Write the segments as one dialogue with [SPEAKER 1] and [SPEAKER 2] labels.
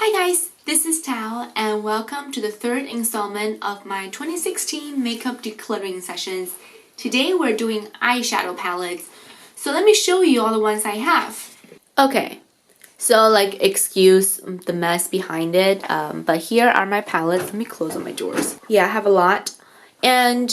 [SPEAKER 1] Hi guys, this is Tao and welcome to the third installment of my 2016 makeup decluttering sessions. Today we're doing eyeshadow palettes. So let me show you all the ones I have. Okay, so excuse the mess behind it, but here are my palettes. Let me close all my drawers. Yeah, I have a lot. And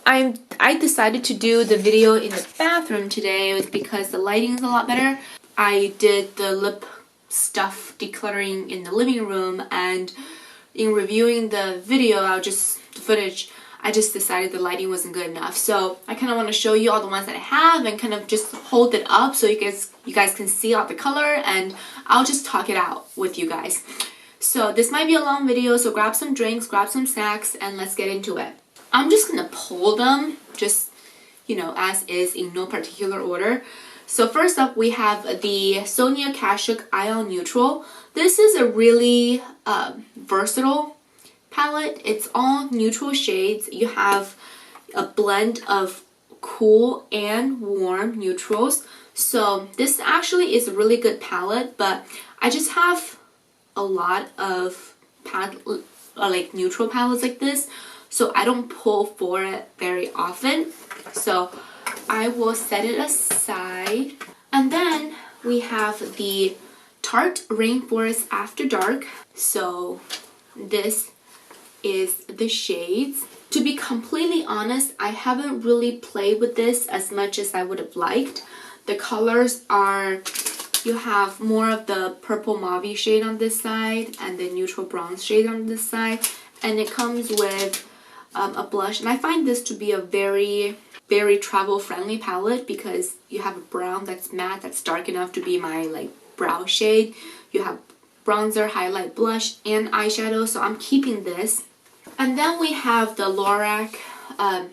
[SPEAKER 1] I decided to do the video in the bathroom today because the lighting is a lot better. I did the lip stuff decluttering in the living room, and in reviewing the video, I just decided the lighting wasn't good enough. So I kind of want to show you all the ones that I have and kind of just hold it up so you guys can see all the color, and I'll just talk it out with you guys. So this might be a long video, so grab some drinks, grab some snacks, and let's get into it. I'm just gonna pull them just, as is, in no particular order. So first up, we have the Sonia Kashuk Ion Neutral. This is a really versatile palette. It's all neutral shades. You have a blend of cool and warm neutrals. So this actually is a really good palette, but I just have a lot of neutral palettes like this, so I don't pull for it very often. So I will set it aside. And then we have the Tarte Rainforest After Dark. So this is the shades. To be completely honest, I haven't really played with this as much as I would have liked. The colors are, you have more of the purple mauve shade on this side and the neutral bronze shade on this side. And it comes with a blush. And I find this to be a very travel friendly palette because you have a brown that's matte, that's dark enough to be my brow shade. You have bronzer, highlight, blush, and eyeshadow, so I'm keeping this. And then we have the Lorac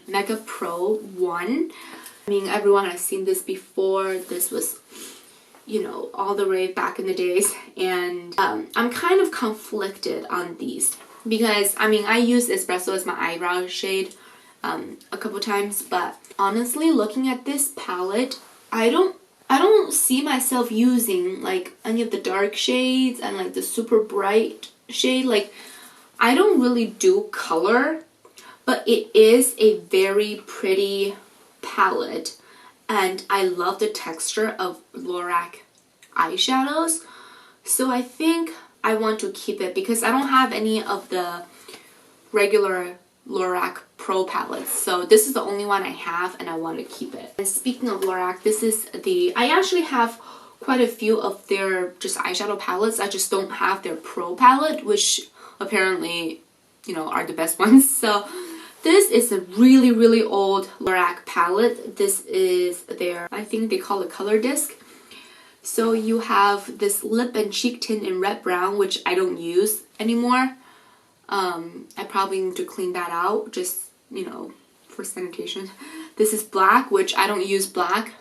[SPEAKER 1] Mega Pro 1. I mean, everyone has seen this before. This was, all the way back in the days. And I'm kind of conflicted on these because, I use Espresso as my eyebrow shade a couple times, but honestly, looking at this palette, I don't see myself using any of the dark shades and the super bright shade. I don't really do color, but it is a very pretty palette, and I love the texture of Lorac eyeshadows, so I think I want to keep it because I don't have any of the regular Lorac Pro palettes, so this is the only one I have and I want to keep it. And speaking of Lorac, I actually have quite a few of their just eyeshadow palettes. I just don't have their Pro palette, which apparently, are the best ones. So this is a really old Lorac palette. This is their, I think they call it color disc. So you have this lip and cheek tint in red brown, which I don't use anymore. I probably need to clean that out, just, for sanitation. This is black, which I don't use black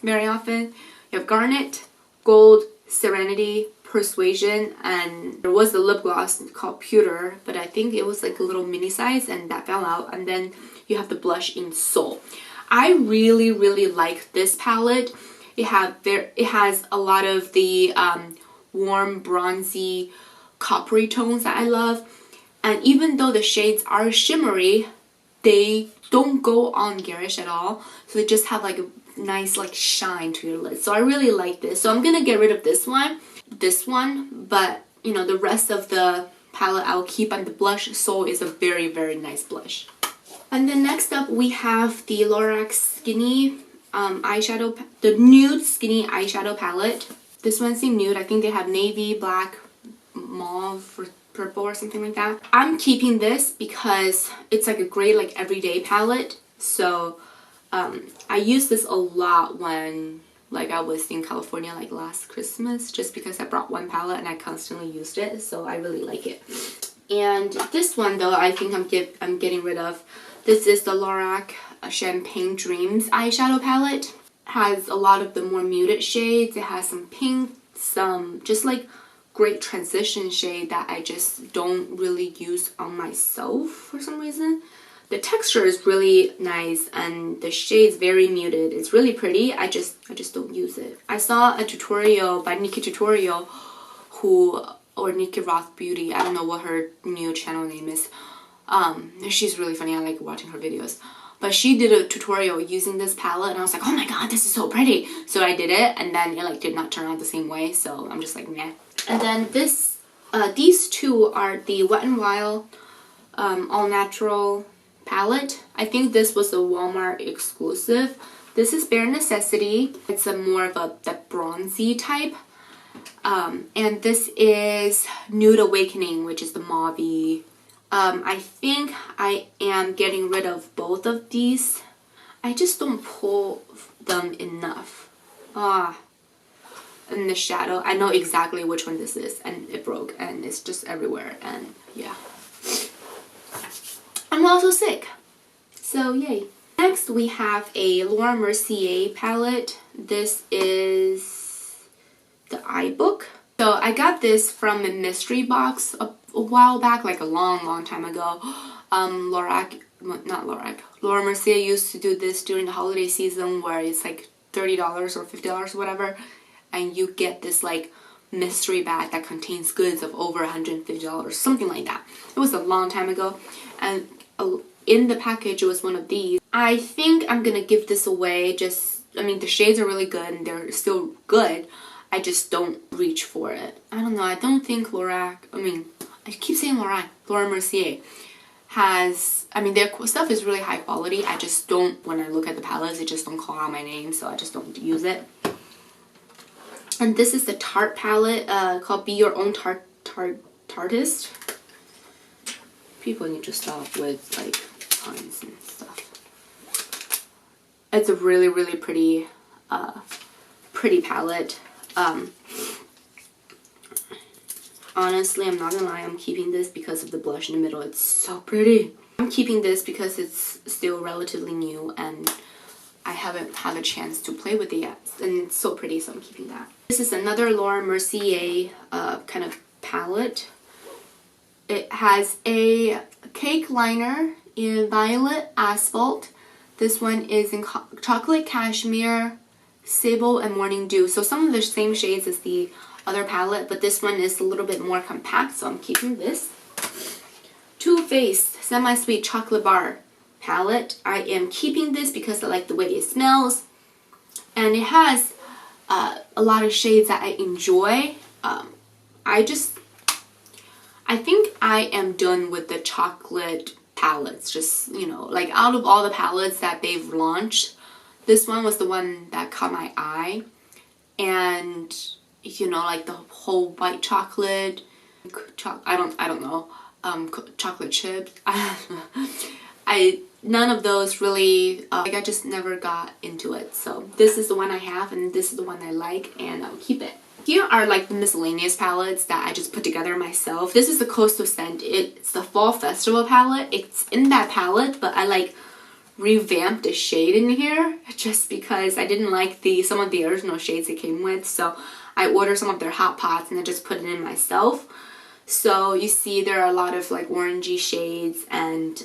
[SPEAKER 1] very often. You have garnet, gold, serenity, persuasion, and there was the lip gloss called pewter, but I think it was a little mini size and that fell out. And then you have the blush in soul. I really like this palette. It has a lot of the warm bronzy coppery tones that I love, and even though the shades are shimmery, they don't go on garish at all, so they just have a nice shine to your lids. So I really like this, so I'm gonna get rid of this one, but the rest of the palette I'll keep. And the blush Soul is a very nice blush. And then next up we have the Lorac Skinny eyeshadow, the nude skinny eyeshadow palette. This one's in nude. I think they have navy, black, mauve, or purple or something like that. I'm keeping this because it's a great everyday palette. So I use this a lot when I was in California last Christmas, just because I brought one palette and I constantly used it, so I really like it. And this one though, I think I'm getting rid of. This is the Lorac Champagne Dreams eyeshadow palette. Has a lot of the more muted shades. It has some pink, some just great transition shade that I just don't really use on myself for some reason. The texture is really nice and the shade's very muted. It's really pretty. I just don't use it. I saw a tutorial by Nikki Tutorial or Nikki Roth Beauty, I don't know what her new channel name is. She's really funny. I like watching her videos. But she did a tutorial using this palette, and I was like, oh my god, this is so pretty. So I did it, and then it like did not turn out the same way. So I'm just like, meh. And then these two are the Wet n Wild All Natural palette. I think this was a Walmart exclusive. This is Bare Necessity. It's a more of that bronzy type. And this is Nude Awakening, which is the mauve-y. I think I am getting rid of both of these. I just don't pull them enough. And the shadow, I know exactly which one this is, and it broke, and it's just everywhere, and yeah. I'm also sick, so yay. Next we have a Laura Mercier palette. This is the iBook. So I got this from a mystery box a while back, like a long time ago. Laura Mercier used to do this during the holiday season where it's like $30 or $50 or whatever, and you get this like mystery bag that contains goods of over $150, something like that. It was a long time ago, and in the package it was one of these. I think I'm gonna give this away. I mean, the shades are really good and they're still good. I just don't reach for it. I don't know. I don't think Laura Mercier has, I mean, their stuff is really high quality. I just don't, when I look at the palettes, it just don't call out my name, so I just don't use it. And this is the Tarte palette called Be Your Own Tartist. People need to stop with like puns and stuff. It's a really pretty palette. Honestly, I'm not gonna lie, I'm keeping this because of the blush in the middle. It's so pretty. I'm keeping this because it's still relatively new and I haven't had a chance to play with it yet. And it's so pretty, so I'm keeping that. This is another Laura Mercier kind of palette. It has a cake liner in Violet Asphalt. This one is in Chocolate Cashmere, Sable, and Morning Dew. So some of the same shades as the other palette, but this one is a little bit more compact, so I'm keeping this. Too Faced Semi-Sweet Chocolate Bar palette. I am keeping this because I like the way it smells, and it has a lot of shades that I enjoy. I think I am done with the chocolate palettes. Just, you know, like out of all the palettes that they've launched, this one was the one that caught my eye. And you know, like the whole white chocolate, I don't know, chocolate chips. None of those really, like I just never got into it. So this is the one I have, and this is the one I like, and I'll keep it. Here are like the miscellaneous palettes that I just put together myself. This is the Coastal Scent. It's the Fall Festival palette. It's in that palette, but I like revamped the shade in here just because I didn't like some of the original shades it came with. So I ordered some of their hot pots and I just put it in myself. So you see there are a lot of like orangey shades and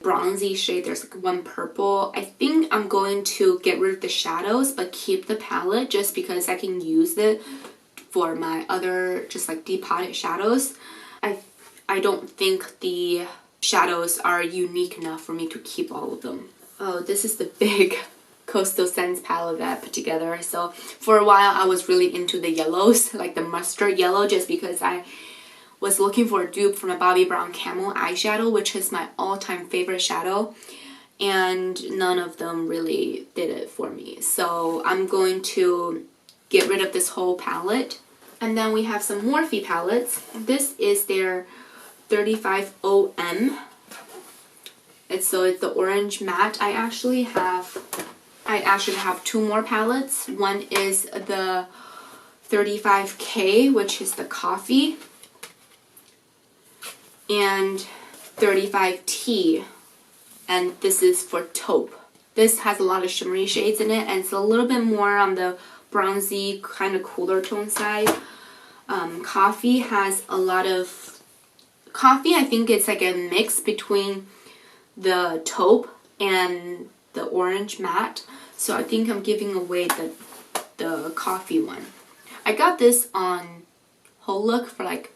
[SPEAKER 1] bronzy shade. There's like one purple. I think I'm going to get rid of the shadows but keep the palette just because I can use it for my other just like depotted shadows. I don't think the shadows are unique enough for me to keep all of them. Oh, this is the big Coastal Scents palette that I put together. So for a while I was really into the yellows, like the mustard yellow, just because I was looking for a dupe from a Bobbi Brown Camel eyeshadow, which is my all-time favorite shadow, and none of them really did it for me. So I'm going to get rid of this whole palette. And then we have some Morphe palettes. This is their 35OM. It's the orange matte. I actually have two more palettes. One is the 35K, which is the coffee, and 35T, and this is for taupe. This has a lot of shimmery shades in it, and it's a little bit more on the bronzy, kind of cooler tone side. Coffee has a lot of coffee. I think it's like a mix between the taupe and the orange matte, so I think I'm giving away the coffee one. I got this on whole look for like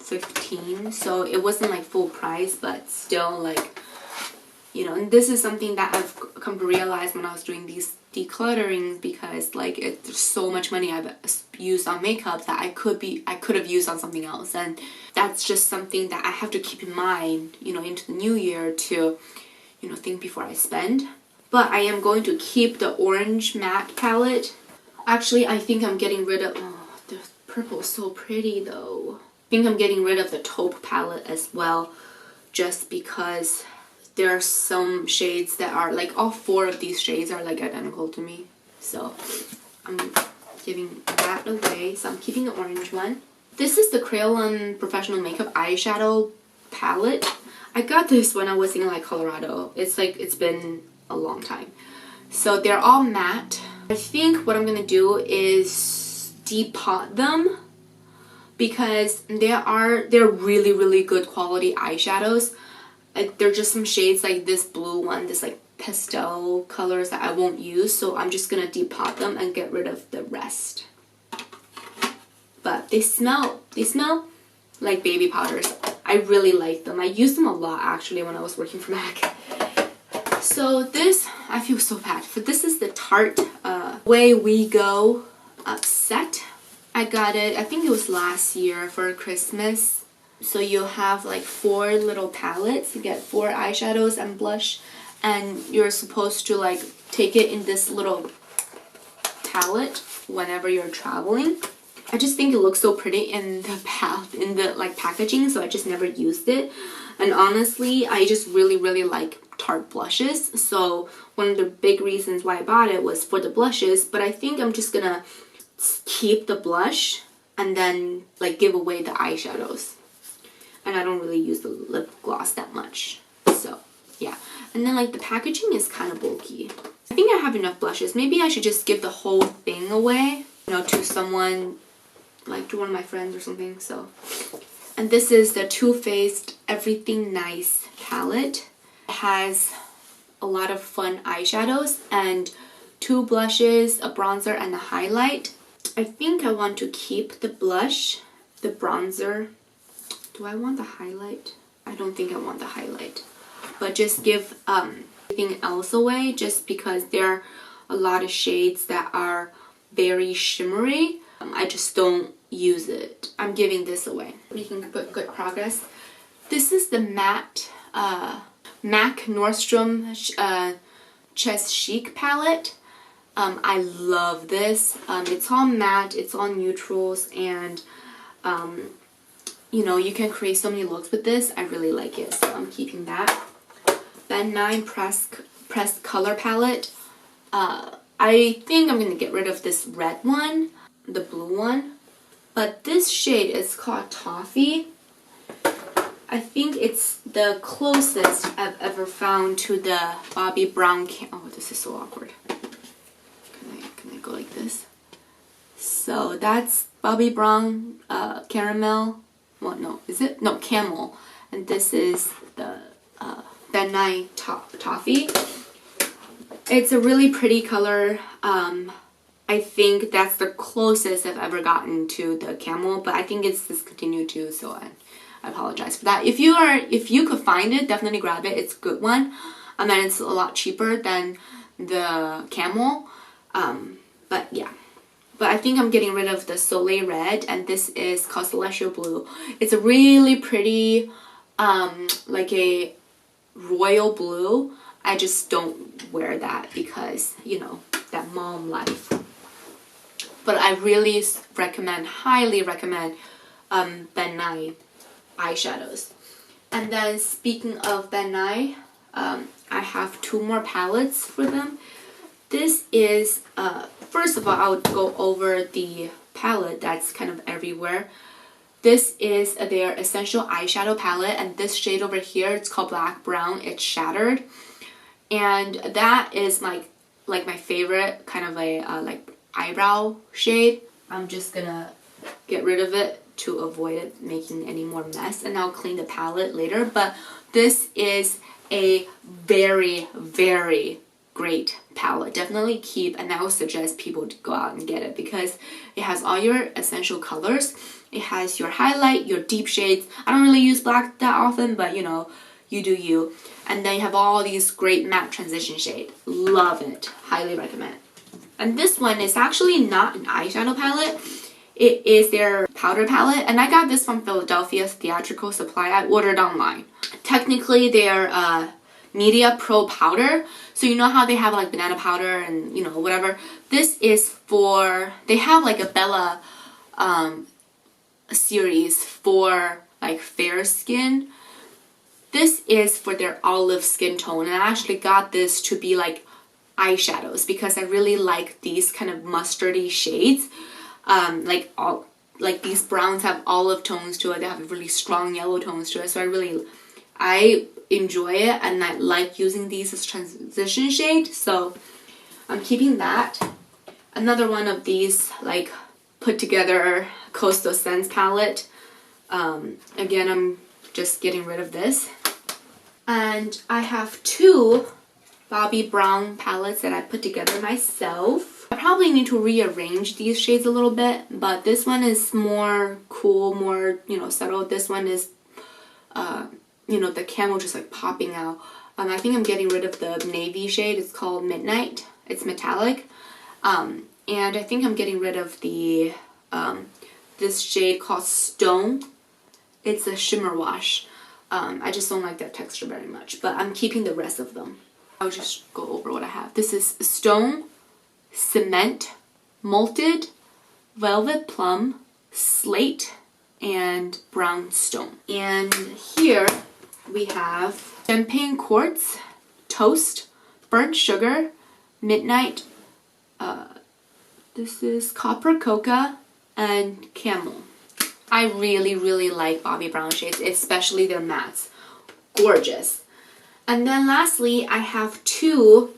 [SPEAKER 1] $15, so it wasn't like full price, but still, like, you know. And this is something that I've come to realize when I was doing these decluttering, because like there's so much money I've used on makeup that I could have used on something else, and that's just something that I have to keep in mind, you know, into the new year to, you know, think before I spend. But I am going to keep the orange matte palette. Actually, I think I'm getting rid of, oh, the purple is so pretty though. I think I'm getting rid of the taupe palette as well, just because there are some shades that are like, all 4 of these shades are like identical to me. So I'm giving that away. So I'm keeping the orange one. This is the Crayola Professional Makeup Eyeshadow Palette. I got this when I was in like Colorado. It's been a long time. So they're all matte. I think what I'm gonna do is depot them, because they're really, really good quality eyeshadows. They're just some shades like this blue one, this like pastel colors that I won't use, so I'm just gonna depot them and get rid of the rest. But they smell like baby powders. I really like them. I used them a lot actually when I was working for MAC. So this, I feel so bad, but this is the Tarte Away We Go set. I got it, I think it was last year for Christmas. So you'll have like 4 little palettes. You get 4 eyeshadows and blush, and you're supposed to like take it in this little palette whenever you're traveling. I just think it looks so pretty in the like packaging, so I just never used it. And honestly, I just really like Tarte blushes, so one of the big reasons why I bought it was for the blushes. But I think I'm just gonna keep the blush and then like give away the eyeshadows. And I don't really use the lip gloss that much, so yeah. And then like the packaging is kind of bulky. I think I have enough blushes. Maybe I should just give the whole thing away, you know, to someone, like to one of my friends or something. So, and this is the Too Faced Everything Nice palette. It has a lot of fun eyeshadows and 2 blushes, a bronzer, and a highlight. I think I want to keep the blush, the bronzer. Do I want the highlight? I don't think I want the highlight. But just give everything else away, just because there are a lot of shades that are very shimmery. I just don't use it. I'm giving this away. Making good progress. This is the matte MAC Nordstrom Chest Chic palette. I love this. It's all matte, it's all neutrals, and you know, you can create so many looks with this. I really like it, so I'm keeping that. Ben 9 Pressed Color Palette. I think I'm going to get rid of this red one, the blue one. But this shade is called Toffee. I think it's the closest I've ever found to the Bobbi Brown oh, this is so awkward. Can I go like this? So that's Bobbi Brown Caramel. Well, no, is it? No, Camel. And this is the Ben 9 Toffee. It's a really pretty color. I think that's the closest I've ever gotten to the Camel, but I think it's discontinued too, so I apologize for that. If you could find it, definitely grab it. It's a good one. And then it's a lot cheaper than the Camel. But yeah. But I think I'm getting rid of the Soleil Red, and this is called Celestial Blue. It's a really pretty, like a royal blue. I just don't wear that because, you know, that mom life. But I really recommend, highly recommend Ben 9 eyeshadows. And then speaking of Ben 9, I have 2 more palettes for them. This is, first of all, I would go over the palette that's kind of everywhere. This is their Essential Eyeshadow Palette, and this shade over here, it's called Black Brown. It's Shattered. And that is like my favorite kind of a like eyebrow shade. I'm just gonna get rid of it to avoid it making any more mess, and I'll clean the palette later. But this is a very, very great palette. Definitely keep, and I would suggest people to go out and get it because it has all your essential colors. It has your highlight, your deep shades. I don't really use black that often, but you know, you do you. And then you have all these great matte transition shade. Love it. Highly recommend. And this one is actually not an eyeshadow palette. It is their powder palette. And I got this from Philadelphia's Theatrical Supply. I ordered online. Technically, they're Media Pro powder. So you know how they have like banana powder and you know whatever. This is for, they have like a Bella series for like fair skin. This is for their olive skin tone, and I actually got this to be like eyeshadows because I really like these kind of mustardy shades. Like these browns have olive tones to it. They have really strong yellow tones to it. So I enjoy it, and I like using these as transition shade. So I'm keeping that. Another one of these like put together Coastal Scents palette. Again, I'm just getting rid of this. And I have two Bobbi Brown palettes that I put together myself. I probably need to rearrange these shades a little bit, but this one is more cool, more, you know, subtle. This one is, you know, the camel just like popping out. I think I'm getting rid of the navy shade. It's called Midnight. It's metallic. And I think I'm getting rid of the, this shade called Stone. It's a shimmer wash. I just don't like that texture very much, but I'm keeping the rest of them. I'll just go over what I have. This is Stone, Cement, Malted, Velvet Plum, Slate, and Brown Stone. And here we have Champagne Quartz, Toast, Burnt Sugar, Midnight, this is Copper Coca, and Camel. I really, really like Bobbi Brown shades, especially their mattes. Gorgeous. And then lastly, I have two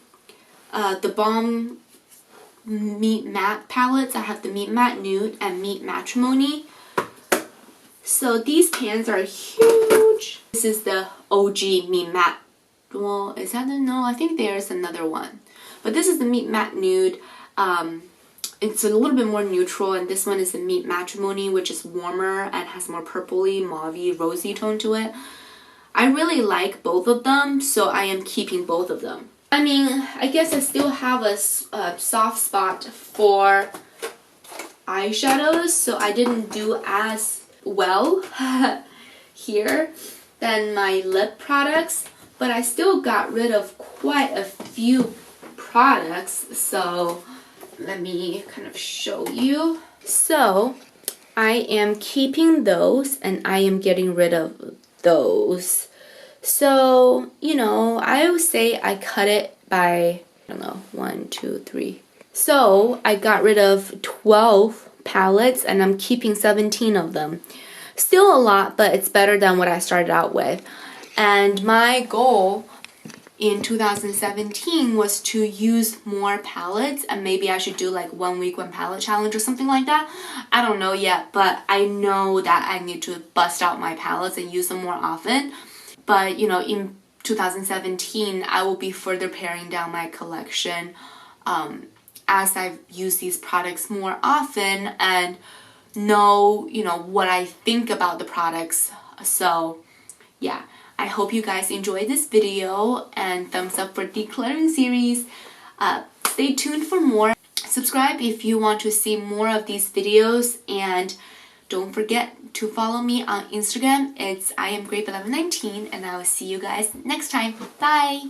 [SPEAKER 1] the Balm Meet Matte palettes. I have the Meet Matte Nude and Meet Matrimony. So these pans are huge. This is the OG Meet Matte. Well, is that no? I think there's another one. But this is the Meet Matte Nude. It's a little bit more neutral, and this one is the Meet Matrimony, which is warmer and has more purpley, mauvey, rosy tone to it. I really like both of them, so I am keeping both of them. I mean, I guess I still have a soft spot for eyeshadows, so I didn't do as well here than my lip products, but I still got rid of quite a few products, so let me kind of show you. So I am keeping those and I am getting rid of those. So, you know, I would say I cut it by, I don't know, 1, 2, 3. So I got rid of 12 palettes and I'm keeping 17 of them. Still a lot, but it's better than what I started out with. And my goal in 2017 was to use more palettes, and maybe I should do like 1 week 1 palette challenge or something like that. I don't know yet, but I know that I need to bust out my palettes and use them more often. But you know, in 2017 I will be further paring down my collection as I use these products more often and know, you know, what I think about the products. So yeah, I hope you guys enjoyed this video, and thumbs up for decluttering series. Stay tuned for more. Subscribe if you want to see more of these videos, and don't forget to follow me on Instagram. It's iamgrape1119, and I will see you guys next time. Bye!